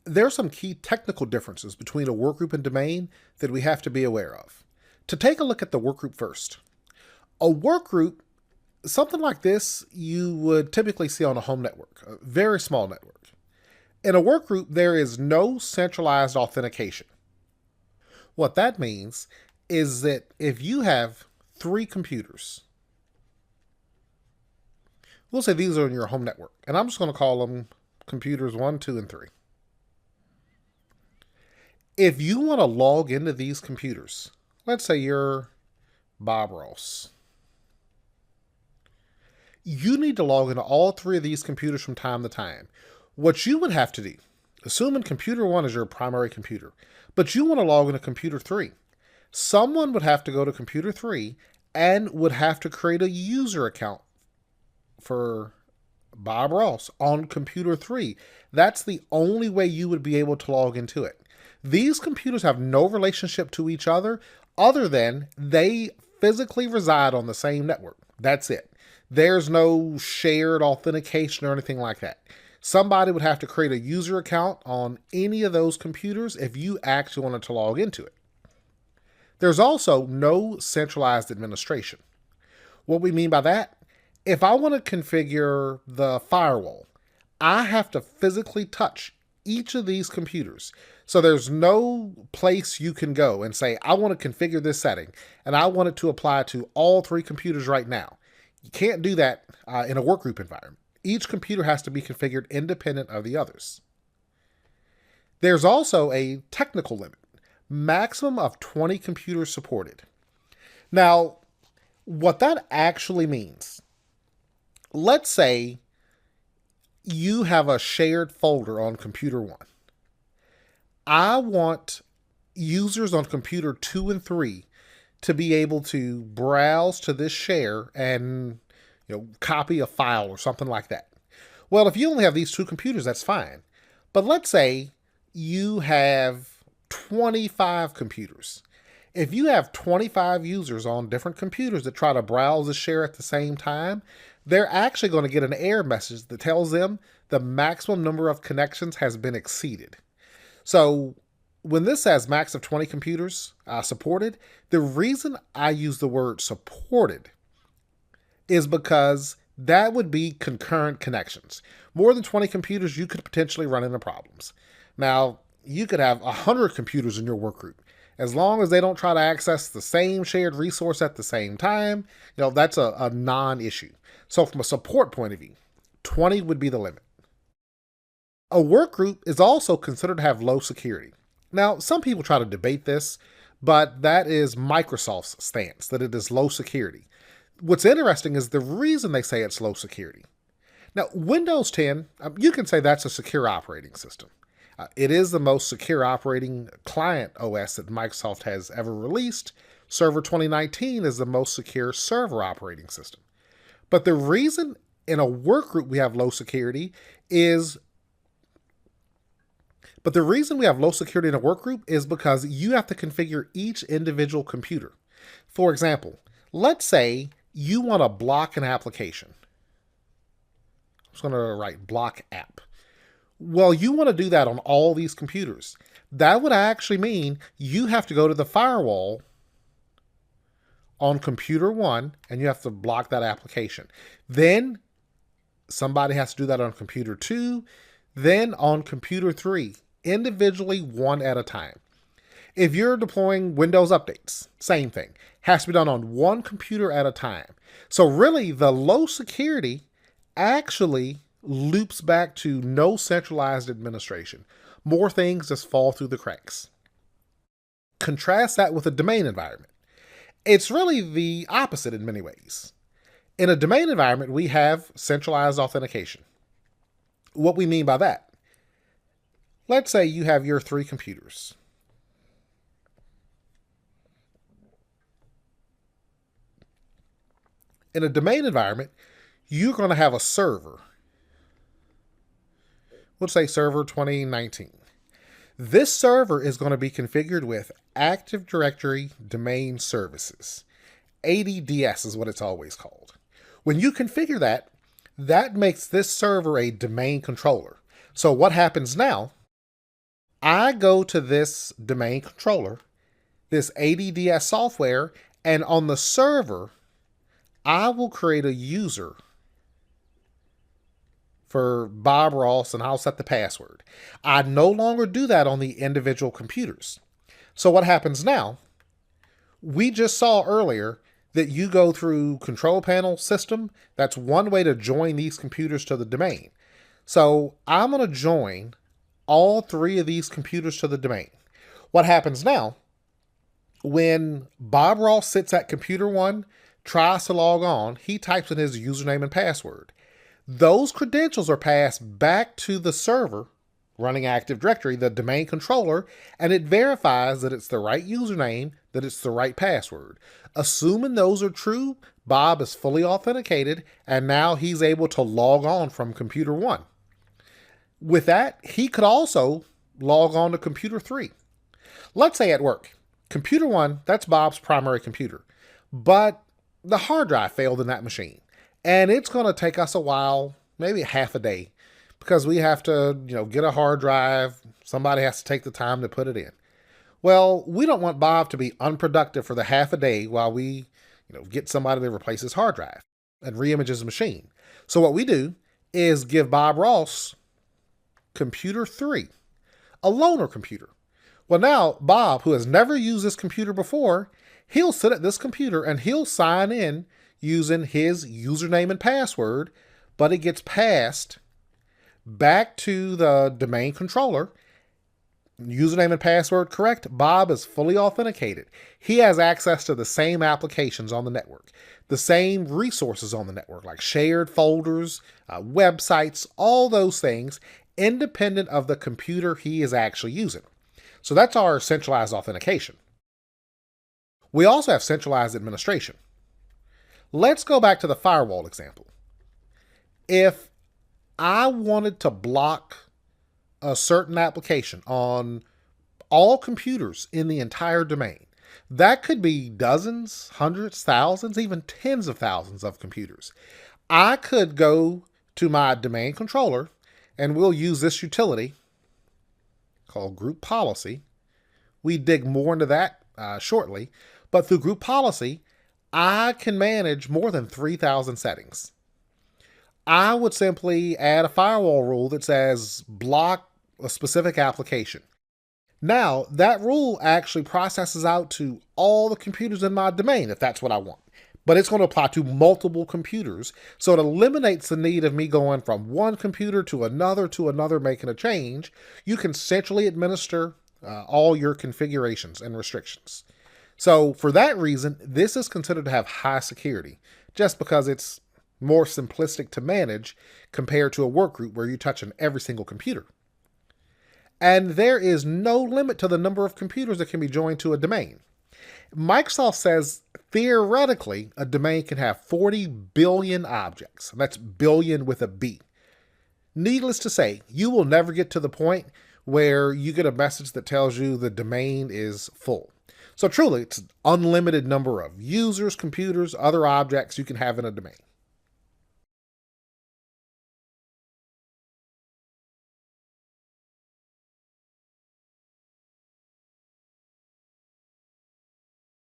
There are some key technical differences between a workgroup and domain that we have to be aware of. To take a look at the workgroup first. A workgroup, something like this, you would typically see on a home network, a very small network. In a workgroup, there is no centralized authentication. What that means is that if you have 3 computers, we'll say these are in your home network, and I'm just going to call them computers 1, 2, and 3. If you want to log into these computers, let's say you're Bob Ross, you need to log into all 3 of these computers from time to time. What you would have to do, assuming computer 1 is your primary computer, but you want to log into computer 3, someone would have to go to computer 3 and would have to create a user account for Bob Ross on computer 3. That's the only way you would be able to log into it. These computers have no relationship to each other than they physically reside on the same network. That's it. There's no shared authentication or anything like that. Somebody would have to create a user account on any of those computers if you actually wanted to log into it. There's also no centralized administration. What we mean by that, if I want to configure the firewall, I have to physically touch each of these computers. So there's no place you can go and say, I want to configure this setting and I want it to apply to all 3 computers right now. You can't do that in a workgroup environment. Each computer has to be configured independent of the others. There's also a technical limit, maximum of 20 computers supported. Now, what that actually means, let's say you have a shared folder on computer 1. I want users on computer 2 and 3 to be able to browse to this share and copy a file or something like that. Well, if you only have these 2 computers, that's fine. But let's say you have 25 computers. If you have 25 users on different computers that try to browse the share at the same time, they're actually going to get an error message that tells them the maximum number of connections has been exceeded. So when this says max of 20 computers supported, the reason I use the word supported is because that would be concurrent connections. More than 20 computers, you could potentially run into problems. Now, you could have 100 computers in your workgroup. As long as they don't try to access the same shared resource at the same time, that's a non-issue. So from a support point of view, 20 would be the limit. A workgroup is also considered to have low security. Now, some people try to debate this, but that is Microsoft's stance, that it is low security. What's interesting is the reason they say it's low security. Now, Windows 10, you can say that's a secure operating system. It is the most secure operating client OS that Microsoft has ever released. Server 2019 is the most secure server operating system. But the reason in a workgroup we have low security is in a workgroup is because you have to configure each individual computer. For example, let's say you want to block an application. I'm just going to write block app. Well, you want to do that on all these computers. That would actually mean you have to go to the firewall on computer 1 and you have to block that application. Then somebody has to do that on computer 2, then on computer 3, individually, one at a time. If you're deploying Windows updates, same thing. Has to be done on one computer at a time. So really, the low security actually loops back to no centralized administration. More things just fall through the cracks. Contrast that with a domain environment. It's really the opposite in many ways. In a domain environment, we have centralized authentication. What we mean by that, let's say you have your 3 computers. In a domain environment, you're going to have a server. Let's say server 2019. This server is going to be configured with Active Directory Domain Services. ADDS is what it's always called. When you configure that, that makes this server a domain controller. So what happens now I go to this domain controller, this ADDS software, and on the server, I will create a user for Bob Ross and I'll set the password. I no longer do that on the individual computers. So what happens now, we just saw earlier that you go through control panel system. That's one way to join these computers to the domain. So I'm going to join all three of these computers to the domain. What happens now, when Bob Ross sits at computer 1, tries to log on, he types in his username and password. Those credentials are passed back to the server running Active Directory, the domain controller, and it verifies that it's the right username, that it's the right password. Assuming those are true, Bob is fully authenticated, and now he's able to log on from computer 1. With that, he could also log on to computer 3. Let's say at work, computer 1, that's Bob's primary computer, but the hard drive failed in that machine. And it's going to take us a while, maybe half a day, because we have to, get a hard drive. Somebody has to take the time to put it in. Well, we don't want Bob to be unproductive for the half a day while we, get somebody to replace his hard drive and reimage his machine. So what we do is give Bob Ross computer 3, a loaner computer. Well, now Bob, who has never used this computer before, he'll sit at this computer and he'll sign in using his username and password, but it gets passed back to the domain controller. Username and password correct, Bob is fully authenticated. He has access to the same applications on the network, the same resources on the network, like shared folders, websites, all those things, independent of the computer he is actually using. So that's our centralized authentication. We also have centralized administration. Let's go back to the firewall example. If I wanted to block a certain application on all computers in the entire domain, that could be dozens, hundreds, thousands, even tens of thousands of computers. I could go to my domain controller, and we'll use this utility called group policy. We dig more into that shortly, but through group policy, I can manage more than 3,000 settings. I would simply add a firewall rule that says block a specific application. Now, that rule actually processes out to all the computers in my domain if that's what I want. But it's going to apply to multiple computers, so it eliminates the need of me going from one computer to another, making a change. You can centrally administer all your configurations and restrictions. So for that reason, this is considered to have high security, just because it's more simplistic to manage compared to a workgroup where you're touching every single computer. And there is no limit to the number of computers that can be joined to a domain. Microsoft says theoretically a domain can have 40 billion objects. That's billion with a B. Needless to say, you will never get to the point where you get a message that tells you the domain is full. So truly, it's an unlimited number of users, computers, other objects you can have in a domain.